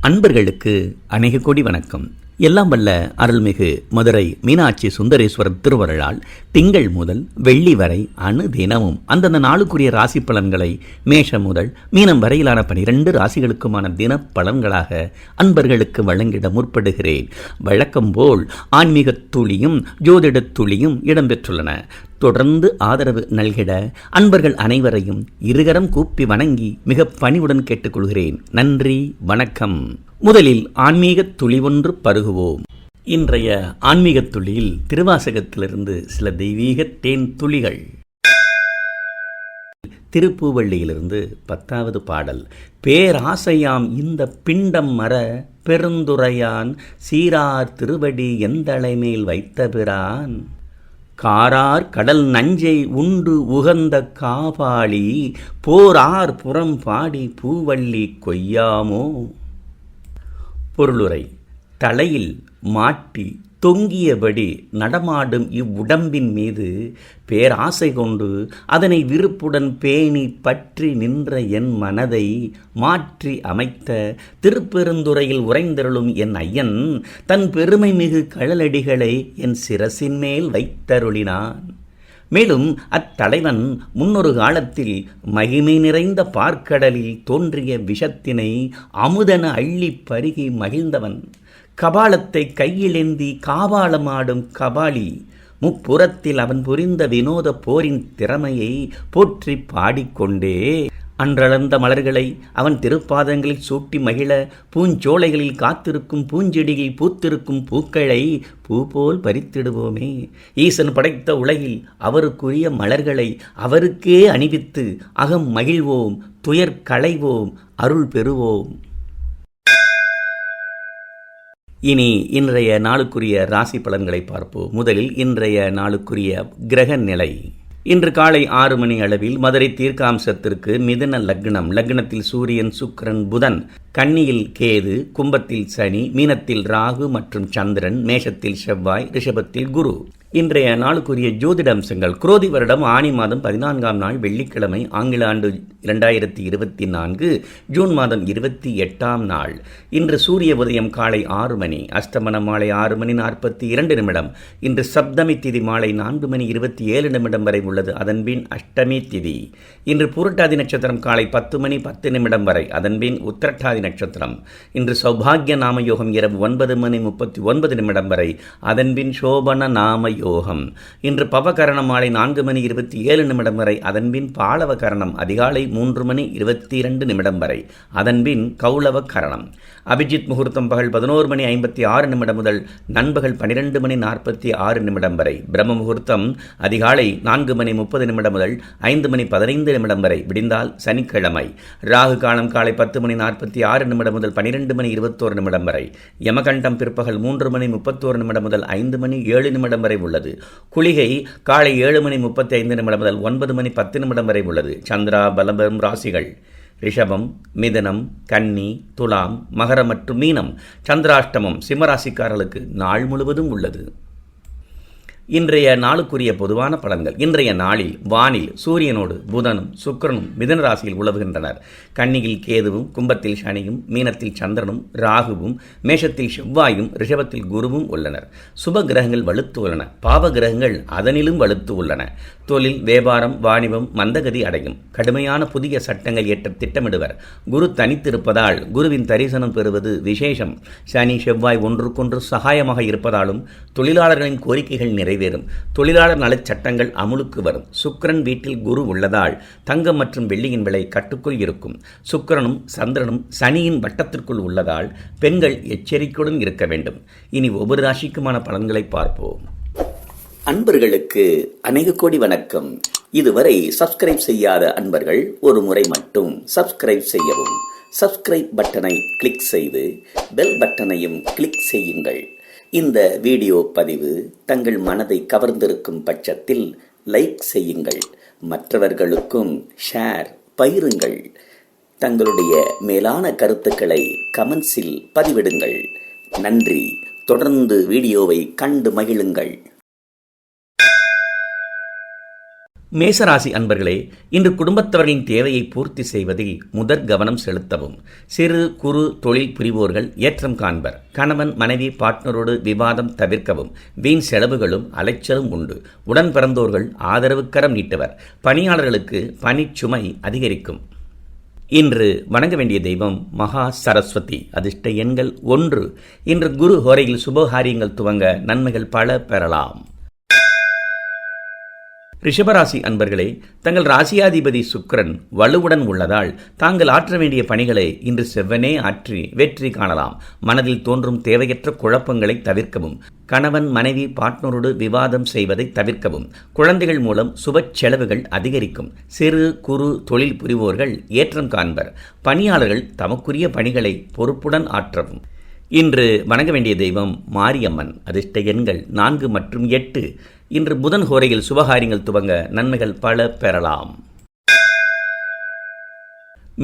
அன்பர்களுக்கு அநேக கோடி வணக்கம். எல்லாம் வல்ல அருள்மிகு மதுரை மீனாட்சி சுந்தரேஸ்வரர் திருவருளால் திங்கள் முதல் வெள்ளி வரை தினமும் அந்தந்த நாளுக்குரிய ராசி பலன்களை மேஷம் முதல் மீனம் வரையிலான 12 ராசிகளுக்குமான தின பலன்களாக அன்பர்களுக்கு வழங்கிட முற்படுகிறேன். வழக்கம் போல் ஆன்மீக துளியும் ஜோதிட துளியும் இடம்பெற்றுள்ளன. தொடர்ந்து ஆதரவு நல்கிட அன்பர்கள் அனைவரையும் இருகரம் கூப்பி வணங்கி மிக பணிவுடன் கேட்டுக்கொள்கிறேன். நன்றி, வணக்கம். முதலில் ஆன்மீக துளி ஒன்று பருகுவோம். இன்றைய ஆன்மீக துளியில் திருவாசகத்திலிருந்து சில தெய்வீக தேன் துளிகள். திருப்பூவள்ளியிலிருந்து 10வது பாடல். பேராசையாம் இந்த பிண்டம் மற பெருந்துரையான் சீரார் திருவடி எந்தளை மேல் வைத்த பிரான் காரார் கடல் நஞ்சை உண்டு உகந்த காபாளி போரார் புறம் பாடி பூவள்ளி கொய்யாமோ. பொருளுரை. தலையில் மாட்டி தொங்கியபடி நடமாடும் இவ்வுடம்பின் மீது பேராசை கொண்டு அதனை விருப்புடன் பேணி பற்றி நின்ற என் மனதை மாற்றி அமைத்த திருப்பெருந்துறையில் உறைந்தருளும் என் ஐயன் தன் பெருமை மிகு கழலடிகளை என் சிரசின் மேல் வைத்தருளினான். மேலும் அத்தலைவன் முன்னொரு காலத்தில் மகிமை நிறைந்த பார்க்கடலில் தோன்றிய விஷத்தினை அமுதன அள்ளி பருகி மகிழ்ந்தவன். கபாலத்தை கையிலேந்தி காபாலமாடும் கபாலி முப்புறத்தில் அவன் புரிந்த வினோத போரின் திறமையை போற்றி பாடிக்கொண்டே அன்றளந்த மலர்களை அவன் திருப்பாதங்களில் சூட்டி மகிழ பூஞ்சோலைகளில் காத்திருக்கும் பூஞ்செடியில் பூத்திருக்கும் பூக்களை பூ போல் பறித்திடுவோமே. ஈசன் படைத்த உலகில் அவருக்குரிய மலர்களை அவருக்கே அணிவித்து அகம் மகிழ்வோம், துயர் களைவோம், அருள் பெறுவோம். இனி இன்றைய நாளுக்குரிய ராசி பலன்களை பார்ப்போம். முதலில் இன்றைய நாளுக்குரிய கிரக நிலை. இன்று காலை 6 மணி அளவில் மதுரை தீர்க்காம்சத்திற்கு மிதுன லக்னம், லக்னத்தில் சூரியன், சுக்கிரன், புதன், கன்னியில் கேது, கும்பத்தில் சனி, மீனத்தில் ராகு மற்றும் சந்திரன், மேஷத்தில் செவ்வாய், ரிஷபத்தில் குரு. இன்றைய நாளுக்குரிய ஜோதிட அம்சங்கள். குரோதி வருடம் ஆனி மாதம் 14ஆம் நாள் வெள்ளிக்கிழமை, ஆங்கில ஆண்டு 2024 ஜூன் மாதம் 28ஆம் நாள். இன்று சூரிய உதயம் காலை 6 மணி, அஸ்தமனம் மாலை 6 மணி 42 நிமிடம். இன்று சப்தமி திதி மாலை 4 மணி 27 நிமிடம் வரை உள்ளது. அதன்பின் அஷ்டமி திதி. இன்று புரட்டாதி நட்சத்திரம் காலை 10 மணி 10 நிமிடம் வரை. அதன்பின் உத்திரட்டாதி நட்சத்திரம். இன்று சௌபாகிய நாம யோகம் இரவு 9 மணி 39 நிமிடம் வரை. அதன்பின் சோபன நாம யோகம். இன்று பவகரணம் மாலை 4 மணி 27 நிமிடம் வரை. அதன்பின் பாலவ கரணம் அதிகாலை 3 மணி 22 நிமிடம் வரை. அதன்பின் கௌளவ கரணம். அபிஜித் முகூர்த்தம் பகல் 11 மணி 56 நிமிடம் முதல் நண்பகல் 12 மணி 46 நிமிடம் வரை. பிரம்ம முகூர்த்தம் அதிகாலை 4 மணி 30 நிமிடம் முதல் 5 மணி 15 நிமிடம் வரை. விடிந்தால் சனிக்கிழமை. ராகு காலம் காலை 10 மணி 46 நிமிடம் முதல் 12 மணி 21 நிமிடம் வரை. யமகண்டம் பிற்பகல் 3 மணி 31 நிமிடம் முதல் 5 மணி 7 நிமிடம் வரை உள்ளது. குளிகை காலை 7 மணி 35 நிமிடம் முதல் 9 மணி 10 நிமிடம் வரை உள்ளது. சந்திரா பலம் பெறும் ராசிகள் ரிஷபம், மிதனம், கன்னி, துலாம், மகரம் மற்றும் மீனம். சந்திராஷ்டமம் சிம்மராசிக்காரர்களுக்கு நாள் முழுவதும் உள்ளது. இன்றைய நாளுக்குரிய பொதுவான பலன்கள். இன்றைய நாளில் வானில் சூரியனோடு புதனும் சுக்கிரனும் மிதன ராசியில் உலவுகின்றனர். கன்னியில் கேதுவும், கும்பத்தில் சனியும், மீனத்தில் சந்திரனும், ராகுவும், மேஷத்தில் செவ்வாயும், ரிஷபத்தில் குருவும் உள்ளனர். சுப கிரகங்கள் வலுத்து உள்ளன. பாவ கிரகங்கள் அதனிலும் வலுத்து உள்ளன. தொழில், வியாபாரம், வாணிபம் மந்தகதி அடையும். கடுமையான புதிய சட்டங்கள் ஏற்ற திட்டமிடுவர். குரு தனித்திருப்பதால் குருவின் தரிசனம் பெறுவது விசேஷம். சனி செவ்வாய் ஒன்றுக்கொன்று சகாயமாக இருப்பதாலும் தொழிலாளர்களின் கோரிக்கைகள் நிறைவேறும். தொழிலாளர் நலச் சட்டங்கள் அமுலுக்கு வரும். சுக்கிரன் வீட்டில் குரு உள்ளதால் தங்கம் மற்றும் வெள்ளியின் விலை கட்டுக்குள் இருக்கும். சுக்கிரனும் சந்திரனும் சனியின் வட்டத்திற்குள் உள்ளதால் பெண்கள் எச்சரிக்கையுடன் இருக்க வேண்டும். இனி ஒவ்வொரு ராசிக்குமான பலன்களை பார்ப்போம். அன்பர்களுக்கு அநேக கோடி வணக்கம். இதுவரை சப்ஸ்கிரைப் செய்யாத அன்பர்கள் ஒரு முறை மட்டும் சப்ஸ்கிரைப் செய்யவும். சப்ஸ்கிரைப் பட்டனை கிளிக் செய்து பெல் பட்டனையும் கிளிக் செய்யுங்கள். இந்த வீடியோ பதிவு தங்கள் மனதை கவர்ந்திருக்கும் பட்சத்தில் லைக் செய்யுங்கள், மற்றவர்களுக்கும் ஷேர் பகிருங்கள். தங்களுடைய மேலான கருத்துக்களை கமெண்ட்ஸில் பதிவிடுங்கள். நன்றி. தொடர்ந்து வீடியோவை கண்டு மகிழுங்கள். மேசராசி அன்பர்களே, இன்று குடும்பத்தவர்களின் தேவையை பூர்த்தி செய்வதில் முதற் கவனம் செலுத்தவும். சிறு குறு தொழில் புரிவோர்கள் ஏற்றம் காண்பர். கணவன் மனைவி பார்ட்னரோடு விவாதம் தவிர்க்கவும். வீண் செலவுகளும் அலைச்சலும் உண்டு. உடன் பிறந்தோர்கள் ஆதரவுக்கரம் நீட்டுவர். பணியாளர்களுக்கு பணிச்சுமை அதிகரிக்கும். இன்று வணங்க வேண்டிய தெய்வம் மகா சரஸ்வதி. அதிர்ஷ்ட எண்கள் 1. இன்று குரு ஹோரையில் சுபகாரியங்கள் துவங்க நன்மைகள் பல பெறலாம். ரிஷபராசி அன்பர்களே, தங்கள் ராசியாதிபதி சுக்கிரன் வலுவுடன் உள்ளதால் தாங்கள் ஆற்ற வேண்டிய பணிகளை இன்று செவ்வனே ஆற்றி வெற்றி காணலாம். மனதில் தோன்றும் தேவையற்ற குழப்பங்களை தவிர்க்கவும். கணவன் மனைவி பார்ட்னரோடு விவாதம் செய்வதை தவிர்க்கவும். குழந்தைகள் மூலம் சுப செலவுகள் அதிகரிக்கும். சிறு குறு தொழில் புரிவோர்கள் ஏற்றம் காண்பர். பணியாளர்கள் தமக்குரிய பணிகளை பொறுப்புடன் ஆற்றவும். இன்று வணங்க வேண்டிய தெய்வம் மாரியம்மன். அதிர்ஷ்ட எண்கள் 4 மற்றும் 8. இன்று புதன் ஹோரையில் சுபகாரியங்கள் துவங்க நன்மைகள் பல பெறலாம்.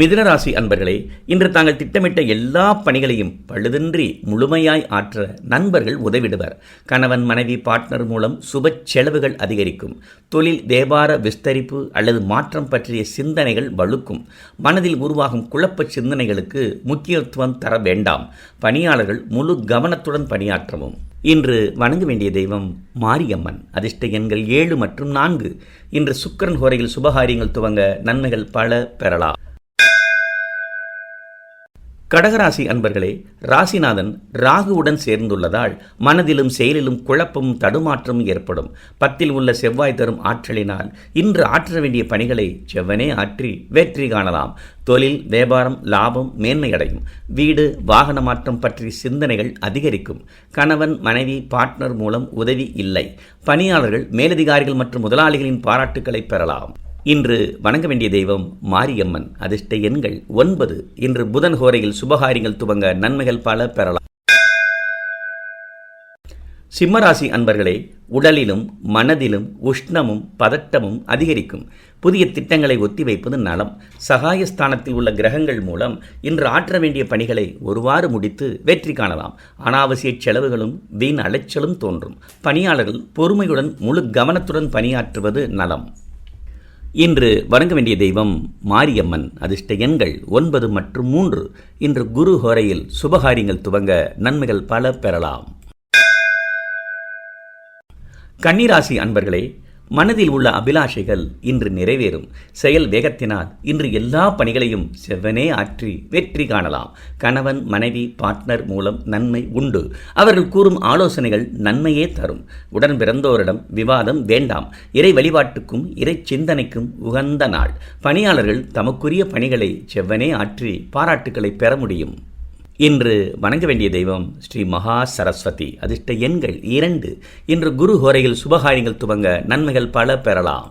மிதுனராசி அன்பர்களே, இன்று தாங்கள் திட்டமிட்ட எல்லா பணிகளையும் பழுதின்றி முழுமையாய் ஆற்ற நண்பர்கள் உதவிடுவர். கணவன் மனைவி பார்ட்னர் மூலம் சுப செலவுகள் அதிகரிக்கும். தொழில் வியாபார விஸ்தரிப்பு அல்லது மாற்றம் பற்றிய சிந்தனைகள் வலுக்கும். மனதில் உருவாகும் குழப்ப சிந்தனைகளுக்கு முக்கியத்துவம் தர வேண்டாம். பணியாளர்கள் முழு கவனத்துடன் பணியாற்றவும். இன்று வணங்க வேண்டிய தெய்வம் மாரியம்மன். அதிர்ஷ்ட எண்கள் 7 மற்றும் 4. இன்று சுக்கிரன் ஹோரையில் சுபகாரியங்கள் துவங்க நன்மைகள் பல பெறலாம். கடகராசி அன்பர்களே, ராசிநாதன் ராகுவுடன் சேர்ந்துள்ளதால் மனதிலும் செயலிலும் குழப்பமும் தடுமாற்றமும் ஏற்படும். 10 உள்ள செவ்வாய் தரும் ஆற்றலினால் இன்று ஆற்ற வேண்டிய பணிகளை செவ்வனே ஆற்றி வெற்றி காணலாம். தொழில் வியாபாரம் லாபம் மேன்மையடையும். வீடு வாகன மாற்றம் பற்றிய சிந்தனைகள் அதிகரிக்கும். கணவன் மனைவி பார்ட்னர் மூலம் உதவி இல்லை. பணியாளர்கள் மேலதிகாரிகள் மற்றும் முதலாளிகளின் பாராட்டுக்களை பெறலாம். இன்று வணங்க வேண்டிய தெய்வம் மாரியம்மன். அதிர்ஷ்ட எண்கள் 9. இன்று புதன் ஹோரையில் சுபகாரியங்கள் துவங்க நன்மைகள் பல பெறலாம். சிம்மராசி அன்பர்களே, உடலிலும் மனதிலும் உஷ்ணமும் பதட்டமும் அதிகரிக்கும். புதிய திட்டங்களை ஒத்திவைப்பது நலம். சகாயஸ்தானத்தில் உள்ள கிரகங்கள் மூலம் இன்று ஆற்ற வேண்டிய பணிகளை ஒருவாறு முடித்து வெற்றி காணலாம். அனாவசிய செலவுகளும் வீண் அலைச்சலும் தோன்றும். பணியாளர்கள் பொறுமையுடன் முழு கவனத்துடன் பணியாற்றுவது நலம். இன்று வணங்க வேண்டிய தெய்வம் மாரியம்மன். அதிர்ஷ்ட எண்கள் 9 மற்றும் 3. இன்று குரு ஹோரையில் சுபகாரியங்கள் துவங்க நன்மைகள் பல பெறலாம். கன்னிராசி அன்பர்களே, மனதில் உள்ள அபிலாஷைகள் இன்று நிறைவேறும். செயல் வேகத்தினால் இன்று எல்லா பணிகளையும் செவ்வனே ஆற்றி வெற்றி காணலாம். கணவன் மனைவி பார்ட்னர் மூலம் நன்மை உண்டு. அவர்கள் கூறும் ஆலோசனைகள் நன்மையே தரும். உடன் பிறந்தோரிடம் விவாதம் வேண்டாம். இறை வழிபாட்டுக்கும் இறை சிந்தனைக்கும் உகந்த நாள். பணியாளர்கள் தமக்குரிய பணிகளை செவ்வனே ஆற்றி பாராட்டுக்களை பெற முடியும். இன்று வணங்க வேண்டிய தெய்வம் ஸ்ரீ மகா சரஸ்வதி. அதிர்ஷ்ட எண்கள் 2. இன்று குரு ஹோரையில் சுபகாரியங்கள் துவங்க நன்மைகள் பல பெறலாம்.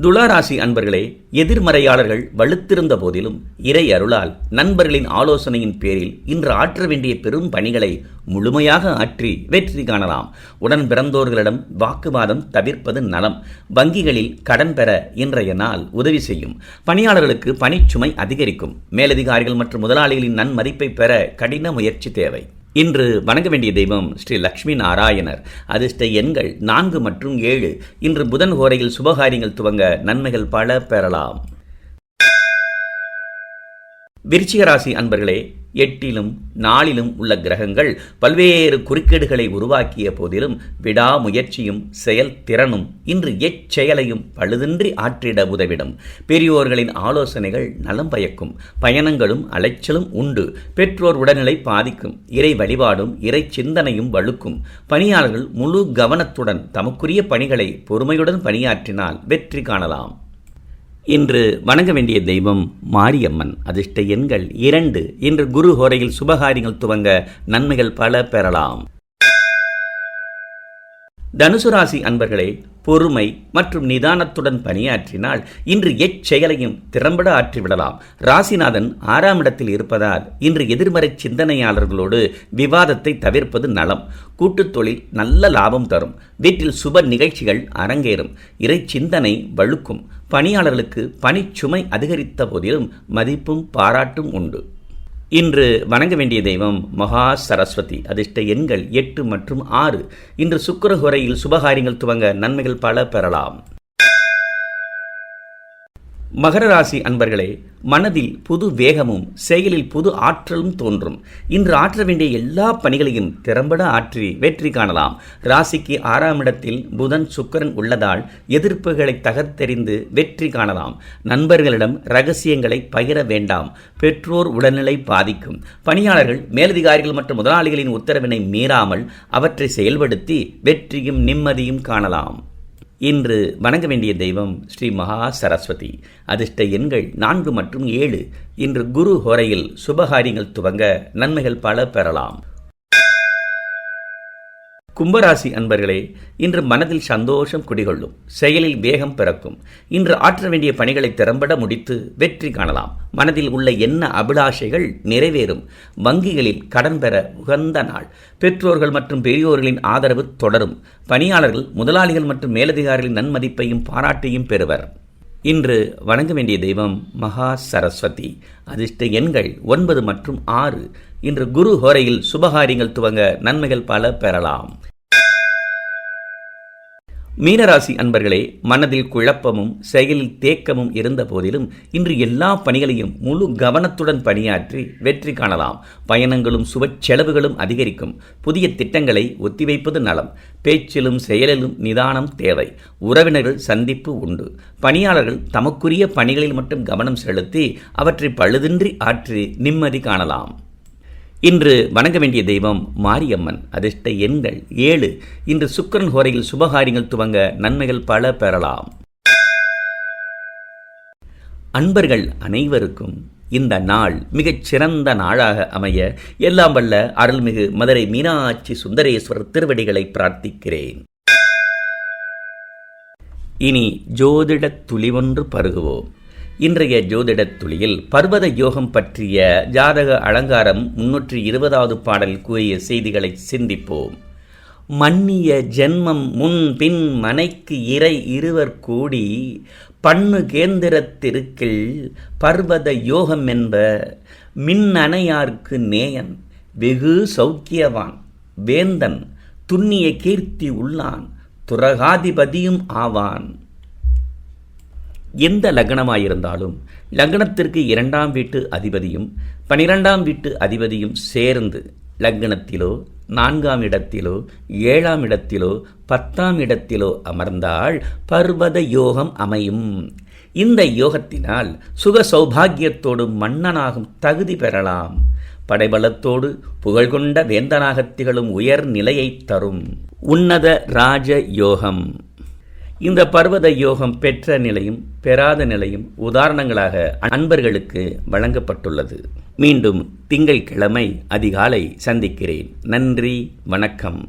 துளாராசி அன்பர்களே, எதிர்மறையாளர்கள் வலுத்திருந்த போதிலும் இறை அருளால் நண்பர்களின் ஆலோசனையின் பேரில் இன்று ஆற்ற வேண்டிய பெரும் பணிகளை முழுமையாக ஆற்றி வெற்றி காணலாம். உடன் பிறந்தோர்களிடம் வாக்குவாதம் தவிர்ப்பது நலம். வங்கிகளில் கடன் பெற இன்றைய நாள் உதவி செய்யும். பணியாளர்களுக்கு பணிச்சுமை அதிகரிக்கும். மேலதிகாரிகள் மற்றும் முதலாளிகளின் நன்மதிப்பை பெற கடின முயற்சி தேவை. இன்று வணங்க வேண்டிய தெய்வம் ஸ்ரீ லக்ஷ்மி நாராயணர். அதிர்ஷ்ட எண்கள் 4 மற்றும் 7. இன்று புதன் ஹோரையில் சுபகாரியங்கள் துவங்க நன்மைகள் பல பெறலாம். விருச்சிக ராசி அன்பர்களே, 8லும் 4லும் உள்ள கிரகங்கள் பல்வேறு குறுக்கீடுகளை உருவாக்கிய போதிலும் விடாமுயற்சியும் செயல் திறனும் இன்று எச்செயலையும் பழுதின்றி ஆற்றிட உதவிடும். பெரியோர்களின் ஆலோசனைகள் நலம் பயக்கும். பயணங்களும் அலைச்சலும் உண்டு. பெற்றோர் உடல்நிலை பாதிக்கும். இறை வழிபாடும் இறை சிந்தனையும் வலுக்கும். பணியாளர்கள் முழு கவனத்துடன் தமக்குரிய பணிகளை பொறுமையுடன் பணியாற்றினால் வெற்றி காணலாம். இன்று வணங்க வேண்டிய தெய்வம் மாரியம்மன். அதிர்ஷ்ட எண்கள் 2. இன்று குரு ஹோரையில் சுபகாரியங்கள் துவங்க நன்மைகள் பல பெறலாம். தனுசு ராசி அன்பர்களே, பொறுமை மற்றும் நிதானத்துடன் பணியாற்றினால் இன்று எச்செயலையும் திறம்பட ஆற்றிவிடலாம். ராசிநாதன் 6ஆம் இடத்தில் இருப்பதால் இன்று எதிர்மறை சிந்தனையாளர்களோடு விவாதத்தை தவிர்ப்பது நலம். கூட்டுத் தொழில் நல்ல லாபம் தரும். வீட்டில் சுப நிகழ்ச்சிகள் அரங்கேறும். இறை சிந்தனை வழுக்கும். பணியாளர்களுக்கு பணிச்சுமை அதிகரித்த போதிலும் மதிப்பும் பாராட்டும் உண்டு. இன்று வணங்க வேண்டிய தெய்வம் மகா சரஸ்வதி. அதிர்ஷ்ட எண்கள் 8 மற்றும் 6. இன்று சுக்கிர ஹோரையில் சுபகாரியங்கள் துவங்க நன்மைகள் பல பெறலாம். மகர ராசி அன்பர்களே, மனதில் புது வேகமும் செயலில் புது ஆற்றலும் தோன்றும். இன்று ஆற்ற வேண்டிய எல்லா பணிகளையும் திறம்பட ஆற்றி வெற்றி காணலாம். ராசிக்கு 6ஆம் இடத்தில் புதன் சுக்கிரன் உள்ளதால் எதிர்ப்புகளை தகர்த்தெறிந்து வெற்றி காணலாம். நண்பர்களிடம் ரகசியங்களை பகிர வேண்டாம். பெற்றோர் உடல்நிலை பாதிக்கும். பணியாளர்கள் மேலதிகாரிகள் மற்றும் முதலாளிகளின் உத்தரவினை மீறாமல் அவற்றை செயல்படுத்தி வெற்றியும் நிம்மதியும் காணலாம். இன்று வணங்க வேண்டிய தெய்வம் ஸ்ரீ மகா சரஸ்வதி. அதிர்ஷ்ட எண்கள் 4 மற்றும் 7. இன்று குரு ஹோரையில் சுபகாரியங்கள் துவங்க நன்மைகள் பல பெறலாம். கும்பராசி அன்பர்களே, இன்று மனதில் சந்தோஷம் குடிகொள்ளும். செயலில் வேகம் பிறக்கும். இன்று ஆற்ற வேண்டிய பணிகளை திறம்பட முடித்து வெற்றி காணலாம். மனதில் உள்ள எண்ண அபிலாஷைகள் நிறைவேறும். வங்கிகளில் கடன் பெற உகந்த நாள். பெற்றோர்கள் மற்றும் பெரியோர்களின் ஆதரவு தொடரும். பணியாளர்கள் முதலாளிகள் மற்றும் மேலதிகாரிகளின் நன்மதிப்பையும் பாராட்டையும் பெறுவர். இன்று வணங்க வேண்டிய தெய்வம் மகா சரஸ்வதி. அதிர்ஷ்ட எண்கள் 9 மற்றும் 6. இன்று குரு ஹோரையில் சுபகாரியங்கள் துவங்க நன்மைகள் பல பெறலாம். மீனராசி அன்பர்களே, மனதில் குழப்பமும் செயலில் தேக்கமும் இருந்த போதிலும் இன்று எல்லா பணிகளையும் முழு கவனத்துடன் பணியாற்றி வெற்றி காணலாம். பயணங்களும் சுப செலவுகளும் அதிகரிக்கும். புதிய திட்டங்களை ஒத்திவைப்பது நலம். பேச்சிலும் செயலிலும் நிதானம் தேவை. உறவினர்கள் சந்திப்பு உண்டு. பணியாளர்கள் தமக்குரிய பணிகளில் மட்டும் கவனம் செலுத்தி அவற்றை பழுதின்றி ஆற்றி நிம்மதி காணலாம். இன்று வணங்க வேண்டிய தெய்வம் மாரியம்மன். அதிர்ஷ்ட எண்கள் 7. இன்று சுக்கிரன் ஹோரையில் சுபகாரியங்கள் துவங்க நன்மைகள் பல பெறலாம். அன்பர்கள் அனைவருக்கும் இந்த நாள் மிகச் சிறந்த நாளாக அமைய எல்லாம் வல்ல அருள்மிகு மதுரை மீனாட்சி சுந்தரேஸ்வரர் திருவடிகளை பிரார்த்திக்கிறேன். இனி ஜோதிட துளிவொன்று பருகுவோம். இன்றைய ஜோதிடத் துளியில் பர்வத யோகம் பற்றிய ஜாதக அலங்காரம் 320வது பாடல் கூறிய செய்திகளை சிந்திப்போம். மன்னிய ஜென்மம் முன் பின் மனைக்கு இறை இருவர் கூடி பண்ணு கேந்திரத்திற்கில் பர்வத யோகம் என்ப மின்னணையார்க்கு நேயன் வெகு சௌக்கியவான் வேந்தன் துண்ணிய கீர்த்தி உள்ளான் துரகாதிபதியும் ஆவான். எந்த லக்னமாயிருந்தாலும் லக்னத்திற்கு 2ஆம் வீட்டு அதிபதியும் 12ஆம் வீட்டு அதிபதியும் சேர்ந்து லக்னத்திலோ 4ஆம் இடத்திலோ 7ஆம் இடத்திலோ 10ஆம் இடத்திலோ அமர்ந்தால் பர்வத யோகம் அமையும். இந்த யோகத்தினால் சுக சௌபாகியத்தோடு மன்னனாகும் தகுதி பெறலாம். படைபலத்தோடு புகழ்கொண்ட வேந்தனாகத் திகழும் உயர் நிலையை தரும் உன்னத ராஜ யோகம். இந்த பர்வத யோகம் பெற்ற நிலையும் பெறாத நிலையும் உதாரணங்களாக அன்பர்களுக்கு வழங்கப்பட்டுள்ளது. மீண்டும் திங்கட்கிழமை அதிகாலை சந்திக்கிறேன். நன்றி, வணக்கம்.